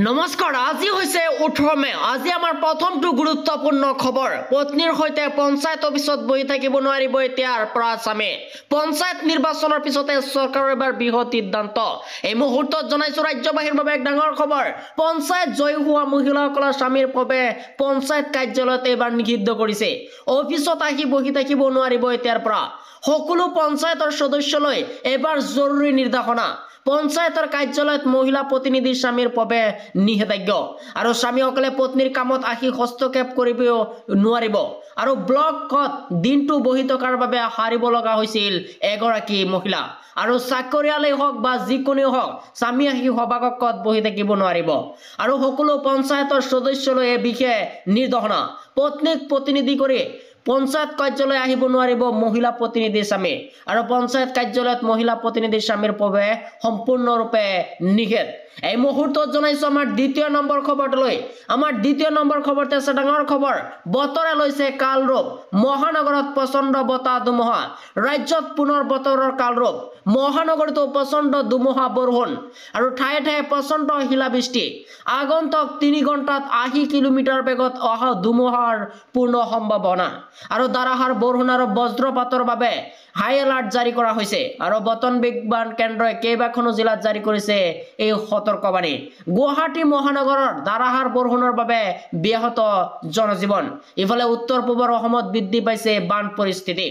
নমস্কাৰ আজি হৈছে 18 মে আজি আমাৰ প্ৰথমটো গুৰুত্বপূৰ্ণ খবৰ পত্নীৰ সৈতে পঞ্চায়ত অফিসত বহি থাকিব নোৱাৰিব এতিয়াৰ পৰা স্বামী পঞ্চায়ত নিৰ্বাচনৰ পিছতে চৰকাৰৰ এবাৰ বৃহৎ সিদ্ধান্ত এই মুহূৰ্তত জনাইছো ৰাজ্যবাসীৰ বাবে এক ডাঙৰ খবৰ পঞ্চায়ত জয় হোৱা মহিলাসকলৰ স্বামীৰ বাবে পঞ্চায়ত কাৰ্যালয়ত এবাৰ নিষিদ্ধ কৰিছে অফিসত আহি বহি থাকিব নোৱাৰিব এতিয়াৰ পৰা সকলো পঞ্চায়তৰ সদস্যলৈ এবাৰ জৰুৰী নিৰ্দেশনা পঞ্চায়তৰ কাৰ্যালয়ত মহিলা প্ৰতিনিধিৰ স্বামীৰ বাবে নিষেধাজ্ঞা আৰু স্বামীসকলে পত্নীৰ কামত আহি হস্তক্ষেপ কৰিব নোৱাৰিব আৰু ব্লকত দিনটো বহি থকাৰ বাবে হাৰিব লগা হৈছিল এগৰাকী মহিলা আৰু চাকৰিয়ালেই হওক বা যিকোনো হওক স্বামী আহি সভাকক্ষত বহি থাকিব নোৱাৰিব আৰু সকলো পঞ্চায়তৰ সদস্যলৈ এই বিশেষ নিৰ্দেশনা পত্নীক প্ৰতিনিধি কৰি পঞ্চায়ত কাৰ্যালয় আহিব নোৱাৰিব মহিলা প্ৰতিনিধিৰ স্বামী আৰু পঞ্চায়ত কাৰ্যালয়ত মহিলা প্ৰতিনিধিৰ স্বামীৰ বাবে সম্পূৰ্ণৰূপে নিষেধ এই মুহূৰ্তত জনাইছো আমাৰ দ্বিতীয় নম্বৰ খবৰলৈ আমাৰ দ্বিতীয় নম্বৰ খবৰতে আছে ডাঙৰ খবৰ বতৰে লৈছে কালৰূপ মহানগৰত প্ৰচণ্ড বতাহ ধুমুহা ৰাজ্যত পুনৰ বতৰৰ কালৰূপ মহানগৰতো প্ৰচণ্ড ধুমুহা বৰষুণ আৰু ঠায়ে ঠায়ে প্ৰচণ্ড শিলাবৃষ্টি আগন্তুক 3 ঘণ্টাত 80 কিলোমিটাৰ বেগত অহা ধুমুহাৰ পূৰ্ণ সম্ভাৱনা আৰু ধাৰাসাৰ বৰষুণ আৰু বজ্ৰপাতৰ বাবে হাই এলাৰ্ট জাৰি কৰা হৈছে আৰু বতন বিজ্ঞান কেন্দ্ৰই কেইবাখনো জিলাত জাৰি কৰিছে এই সতৰ্কবাণী গুৱাহাটী মহানগৰৰ ধাৰাসাৰ বৰষুণৰ বাবে ব্যাহত জনজীৱন ইফালে উত্তৰ পূবৰ অসমত বৃদ্ধি পাইছে বান পৰিস্থিতি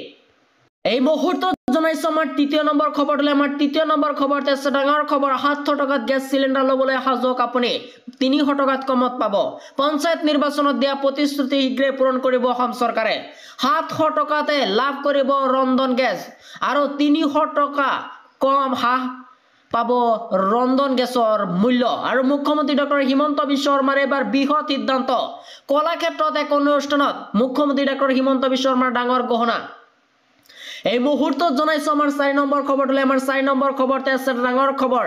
এই মুহূৰ্তত জনাইছো আমাৰ তৃতীয় নম্বৰ খবৰলৈ আমাৰ তৃতীয় নম্বৰ খবৰতে আছে ডাঙৰ খবৰ 700 টকাত গেছ সিলিণ্ডাৰ লবলৈ সাজক আপুনি 300 টকাত কমত পাব পঞ্চায়ত নিৰ্বাচনত দিয়া প্ৰতিশ্ৰুতি শীঘ্ৰে পূৰণ কৰিব অসম চৰকাৰে 700 টকাতে লাভ কৰিব ৰন্ধন গেছ আৰু 300 টকা কম পাব ৰন্ধন গেছৰ মূল্য আৰু মুখ্যমন্ত্ৰী ডক্টৰ হিমন্ত বিশ্ব শৰ্মাৰ এবাৰ বৃহৎ সিদ্ধান্ত কলাক্ষেত্ৰত এক অনুষ্ঠানত মুখ্যমন্ত্ৰী ডক্টৰ হিমন্ত বিশ্ব শৰ্মাৰ ডাঙৰ ঘোষণা এই মুহূৰ্তত জনাইছো আমাৰ 4 নম্বৰ খবৰলৈ আমাৰ 4 নম্বৰ খবৰতে আছে ডাঙৰ খবৰ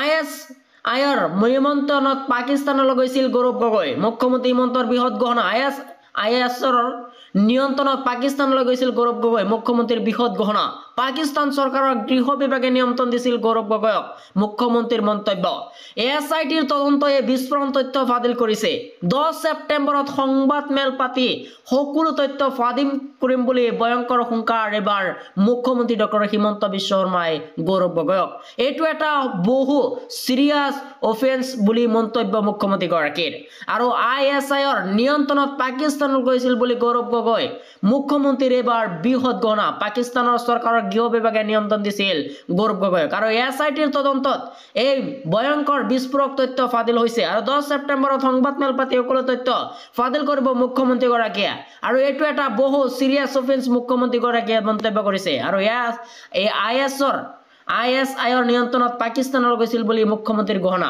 আইএছআইৰ নিয়ন্ত্ৰণত পাকিস্তানলৈ গৈছিল গৌৰৱ গগৈ মুখ্যমন্ত্ৰী হিমন্তৰ বৃহৎ ঘোষণা আইএছআইৰ নিয়ন্ত্ৰণত পাকিস্তানলৈ গৈছিল গৌৰৱ গগৈ মুখ্যমন্ত্ৰীৰ বৃহৎ ঘোষণা পাকিস্তান চৰকাৰৰ গৃহ বিভাগে নিয়ন্ত্ৰণ দিছিল গৌৰৱ গগৈক মুখ্যমন্ত্ৰীৰ মন্তব্য এএছআইটিৰ তদন্তয়ে বিস্ফোৰণ তথ্য ফাদিল কৰিছে 10 ছেপ্টেম্বৰত সংবাদ মেল পাতি সকলো তথ্য ফাদিল কৰিম বুলি ভয়ংকৰ হুংকাৰ এবাৰ মুখ্যমন্ত্ৰী ডক্টৰ হিমন্ত বিশ্ব শৰ্মাই গৌৰৱ গগৈক এইটো এটা বহু সিৰিয়াছ অফেন্স বুলি মন্তব্য মুখ্যমন্ত্ৰী গৰাকীৰ আৰু আইএছআইৰ নিয়ন্ত্ৰণত পাকিস্তানলৈ গৈছিল বুলি গৌৰৱ গগৈ মুখ্যমন্ত্ৰীৰ এবাৰ বৃহৎ ঘোষণা পাকিস্তানৰ চৰকাৰৰ গৃহ বিভাগে নিয়ন্ত্ৰণ দিছিল গৌৰৱ গগৈক আৰু এএছআইটিৰ তদন্তত এই ভয়ংকৰ বিস্ফোৰক তথ্য ফাদিল হৈছে আৰু 10 ছেপ্টেম্বৰত সংবাদ মেল পাতি সকলো তথ্য ফাদিল কৰিব মুখ্যমন্ত্ৰী গৰাকীয়ে আৰু এইটো এটা বহু সিৰিয়াছ অফেন্স মুখ্যমন্ত্ৰী গৰাকীয়ে মন্তব্য কৰিছে আৰু এই আইএছআইৰ নিয়ন্ত্ৰণত পাকিস্তানলৈ গৈছিল বুলি মুখ্যমন্ত্ৰীৰ ঘোষণা